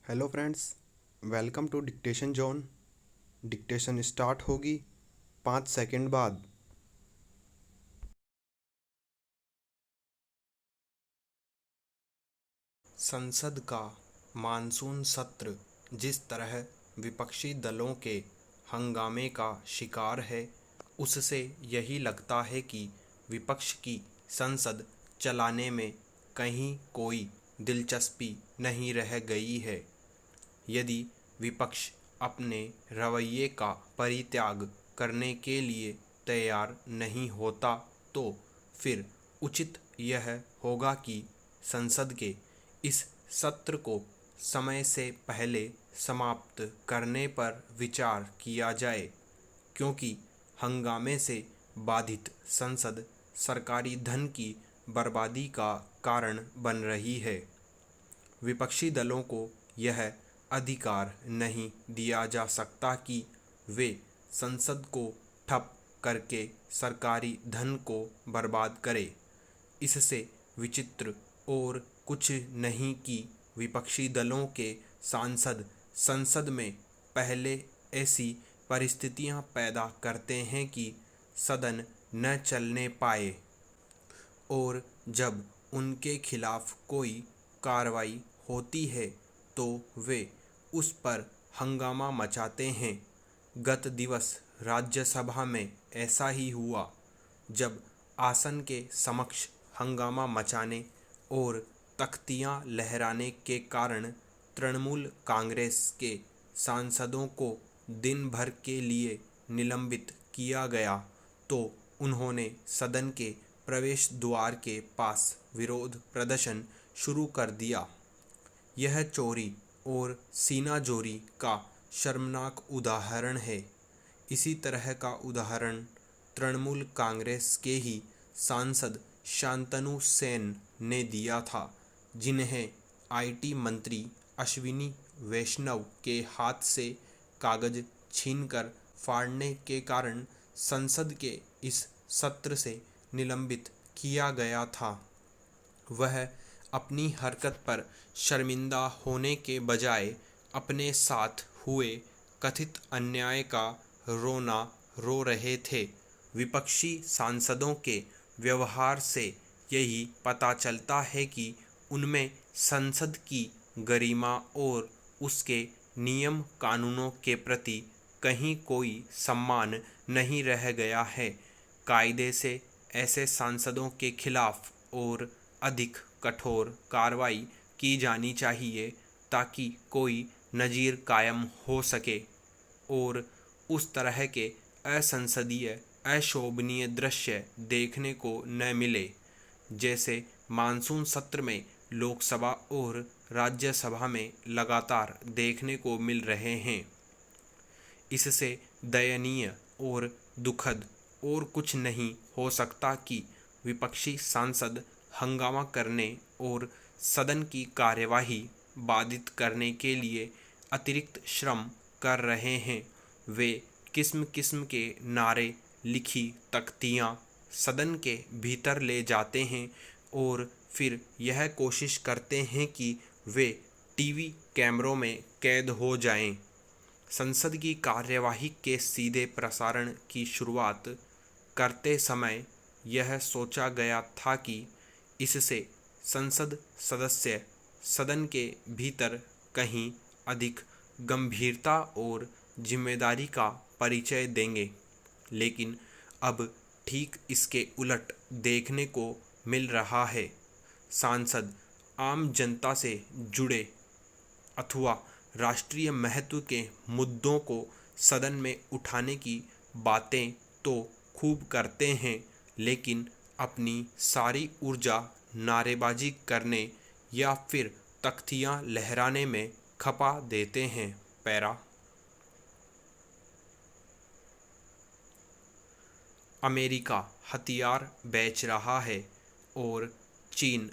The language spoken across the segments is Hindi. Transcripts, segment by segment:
Hello friends, welcome to dictation zone. Dictation start होगी 5 सेकंड बाद। संसद का मानसून सत्र जिस तरह विपक्षी दलों के हंगामे का शिकार है, उससे यही लगता है कि विपक्ष की संसद चलाने में कहीं कोई दिलचस्पी नहीं रह गई है। यदि विपक्ष अपने रवैये का परित्याग करने के लिए तैयार नहीं होता, तो फिर उचित यह होगा कि संसद के इस सत्र को समय से पहले समाप्त करने पर विचार किया जाए, क्योंकि हंगामे से बाधित संसद सरकारी धन की बर्बादी का कारण बन रही है। विपक्षी दलों को यह अधिकार नहीं दिया जा सकता कि वे संसद को ठप करके सरकारी धन को बर्बाद करें। इससे विचित्र और कुछ नहीं कि विपक्षी दलों के सांसद संसद में पहले ऐसी परिस्थितियां पैदा करते हैं कि सदन न चलने पाए, और जब उनके खिलाफ कोई कार्रवाई होती है तो वे उस पर हंगामा मचाते हैं। गत दिवस राज्यसभा में ऐसा ही हुआ, जब आसन के समक्ष हंगामा मचाने और तख्तियां लहराने के कारण तृणमूल कांग्रेस के सांसदों को दिन भर के लिए निलंबित किया गया, तो उन्होंने सदन के प्रवेश द्वार के पास विरोध प्रदर्शन शुरू कर दिया। यह चोरी और सीनाजोरी का शर्मनाक उदाहरण है। इसी तरह का उदाहरण तृणमूल कांग्रेस के ही सांसद शांतनु सेन ने दिया था, जिन्हें आईटी मंत्री अश्विनी वैष्णव के हाथ से कागज छीनकर फाड़ने के कारण संसद के इस सत्र से निलंबित किया गया था। वह अपनी हरकत पर शर्मिंदा होने के बजाय अपने साथ हुए कथित अन्याय का रोना रो रहे थे। विपक्षी सांसदों के व्यवहार से यही पता चलता है कि उनमें संसद की गरिमा और उसके नियम कानूनों के प्रति कहीं कोई सम्मान नहीं रह गया है। कायदे से ऐसे सांसदों के खिलाफ और अधिक कठोर कार्रवाई की जानी चाहिए, ताकि कोई नज़ीर कायम हो सके और उस तरह के असंसदीय अशोभनीय दृश्य देखने को न मिले, जैसे मानसून सत्र में लोकसभा और राज्यसभा में लगातार देखने को मिल रहे हैं। इससे दयनीय और दुखद और कुछ नहीं हो सकता कि विपक्षी सांसद हंगामा करने और सदन की कार्यवाही बाधित करने के लिए अतिरिक्त श्रम कर रहे हैं। वे किस्म किस्म के नारे लिखी तख्तियाँ सदन के भीतर ले जाते हैं और फिर यह कोशिश करते हैं कि वे टीवी कैमरों में कैद हो जाएं। संसद की कार्यवाही के सीधे प्रसारण की शुरुआत करते समय यह सोचा गया था कि इससे संसद सदस्य सदन के भीतर कहीं अधिक गंभीरता और जिम्मेदारी का परिचय देंगे, लेकिन अब ठीक इसके उलट देखने को मिल रहा है। सांसद आम जनता से जुड़े अथवा राष्ट्रीय महत्व के मुद्दों को सदन में उठाने की बातें तो खूब करते हैं, लेकिन अपनी सारी ऊर्जा नारेबाजी करने या फिर तख्तियां लहराने में खपा देते हैं। पैरा अमेरिका हथियार बेच रहा है और चीन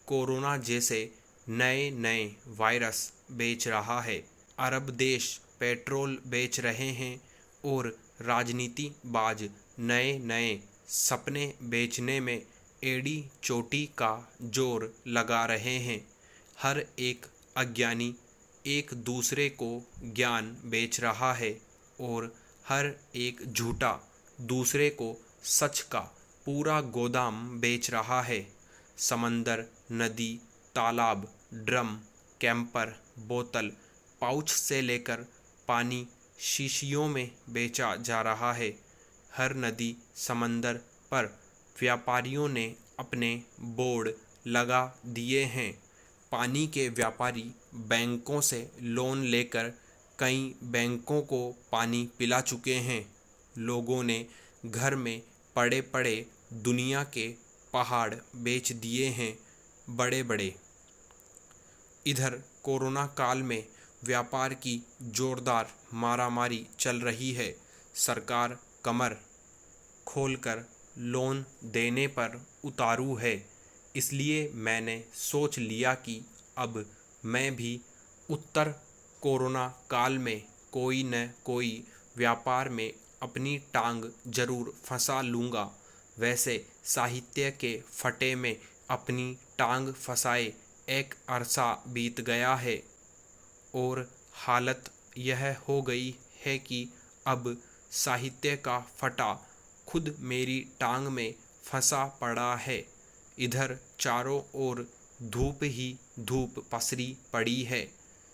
कोरोना जैसे नए नए वायरस बेच रहा है। अरब देश पेट्रोल बेच रहे हैं और राजनीतिबाज नए नए सपने बेचने में एड़ी चोटी का जोर लगा रहे हैं। हर एक अज्ञानी एक दूसरे को ज्ञान बेच रहा है और हर एक झूठा दूसरे को सच का पूरा गोदाम बेच रहा है। समंदर, नदी, तालाब, ड्रम, कैंपर, बोतल, पाउच से लेकर पानी शीशियों में बेचा जा रहा है। हर नदी समंदर पर व्यापारियों ने अपने बोर्ड लगा दिए हैं। पानी के व्यापारी बैंकों से लोन लेकर कई बैंकों को पानी पिला चुके हैं। लोगों ने घर में पड़े पड़े दुनिया के पहाड़ बेच दिए हैं बड़े बड़े। इधर कोरोना काल में व्यापार की जोरदार मारामारी चल रही है। सरकार कमर खोलकर लोन देने पर उतारू है। इसलिए मैंने सोच लिया कि अब मैं भी उत्तर कोरोना काल में कोई न कोई व्यापार में अपनी टांग जरूर फंसा लूँगा। वैसे साहित्य के फटे में अपनी टांग फंसाए एक अरसा बीत गया है और हालत यह हो गई है कि अब साहित्य का फटा खुद मेरी टांग में फंसा पड़ा है। इधर चारों ओर धूप ही धूप पसरी पड़ी है।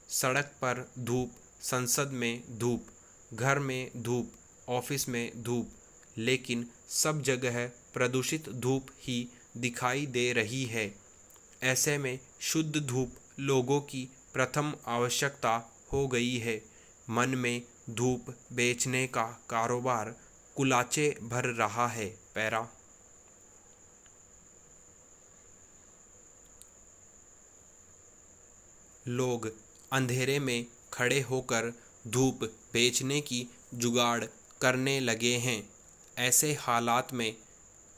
सड़क पर धूप, संसद में धूप, घर में धूप, ऑफिस में धूप, लेकिन सब जगह प्रदूषित धूप ही दिखाई दे रही है। ऐसे में शुद्ध धूप लोगों की प्रथम आवश्यकता हो गई है। मन में धूप बेचने का कारोबार कुलाचे भर रहा है। पैरा लोग अंधेरे में खड़े होकर धूप बेचने की जुगाड़ करने लगे हैं। ऐसे हालात में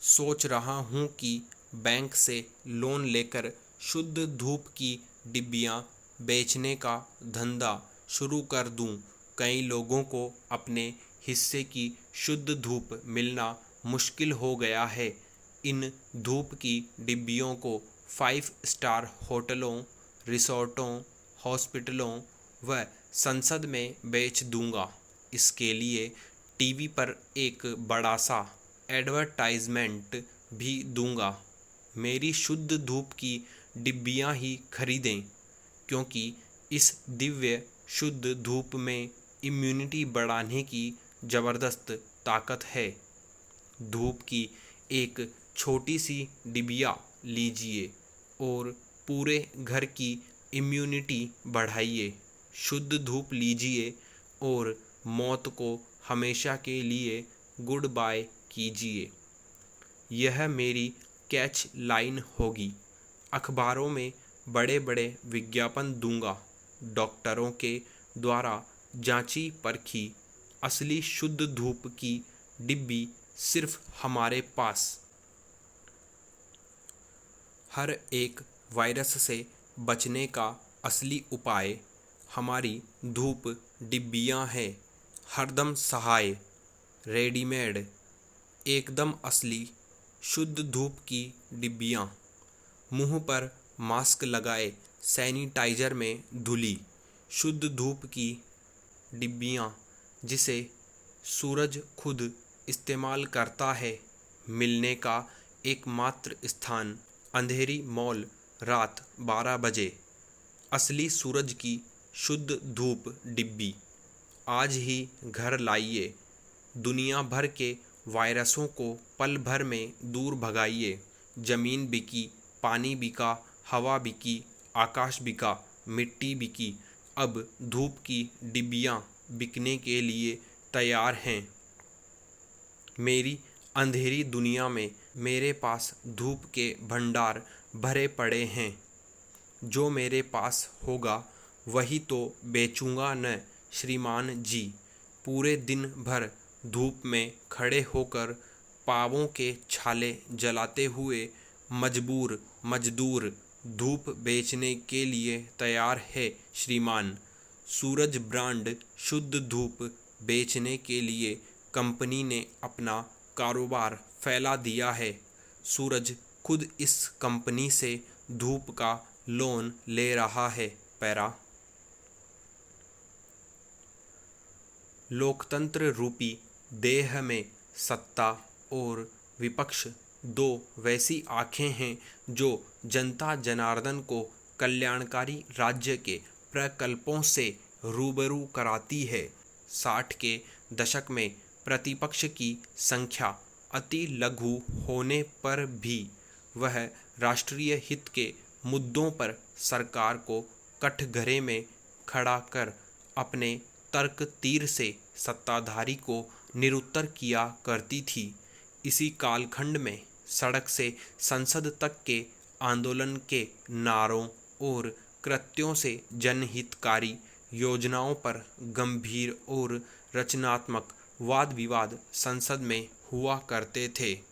सोच रहा हूँ कि बैंक से लोन लेकर शुद्ध धूप की डिब्बियाँ बेचने का धंधा शुरू कर दूँ। कई लोगों को अपने हिस्से की शुद्ध धूप मिलना मुश्किल हो गया है। इन धूप की डिब्बियों को 5 स्टार होटलों, रिसोर्टों, हॉस्पिटलों व संसद में बेच दूंगा। इसके लिए टीवी पर एक बड़ा सा एडवर्टाइजमेंट भी दूंगा। मेरी शुद्ध धूप की डिब्बियां ही खरीदें, क्योंकि इस दिव्य शुद्ध धूप में इम्यूनिटी बढ़ाने की ज़बरदस्त ताकत है। धूप की एक छोटी सी डिबिया लीजिए और पूरे घर की इम्यूनिटी बढ़ाइए। शुद्ध धूप लीजिए और मौत को हमेशा के लिए गुड बाय कीजिए। यह मेरी कैच लाइन होगी। अखबारों में बड़े बड़े विज्ञापन दूंगा। डॉक्टरों के द्वारा जांची परखी असली शुद्ध धूप की डिब्बी सिर्फ हमारे पास। हर एक वायरस से बचने का असली उपाय हमारी धूप डिब्बियां हैं। हरदम सहाय, रेडीमेड, एकदम असली शुद्ध धूप की डिब्बियां। मुंह पर मास्क लगाए सैनिटाइजर में धुली शुद्ध धूप की डिब्बियां, जिसे सूरज खुद इस्तेमाल करता है। मिलने का एकमात्र स्थान अंधेरी मॉल, रात 12 बजे। असली सूरज की शुद्ध धूप डिब्बी आज ही घर लाइए। दुनिया भर के वायरसों को पल भर में दूर भगाइए। जमीन बिकी, पानी बिका, हवा बिकी, आकाश बिका, मिट्टी बिकी, अब धूप की डिब्बियां बिकने के लिए तैयार हैं। मेरी अंधेरी दुनिया में मेरे पास धूप के भंडार भरे पड़े हैं। जो मेरे पास होगा वही तो बेचूंगा न श्रीमान जी। पूरे दिन भर धूप में खड़े होकर पावों के छाले जलाते हुए मजबूर मजदूर धूप बेचने के लिए तैयार है श्रीमान। सूरज ब्रांड शुद्ध धूप बेचने के लिए कंपनी ने अपना कारोबार फैला दिया है। सूरज खुद इस कंपनी से धूप का लोन ले रहा है। पैरा लोकतंत्र रूपी देह में सत्ता और विपक्ष दो वैसी आँखें हैं जो जनता जनार्दन को कल्याणकारी राज्य के प्रकल्पों से रूबरू कराती है। 60 के दशक में प्रतिपक्ष की संख्या अति लघु होने पर भी वह राष्ट्रीय हित के मुद्दों पर सरकार को कठघरे में खड़ा कर अपने तर्क तीर से सत्ताधारी को निरुत्तर किया करती थी। इसी कालखंड में सड़क से संसद तक के आंदोलन के नारों और कृत्यों से जनहितकारी योजनाओं पर गंभीर और रचनात्मक वाद विवाद संसद में हुआ करते थे।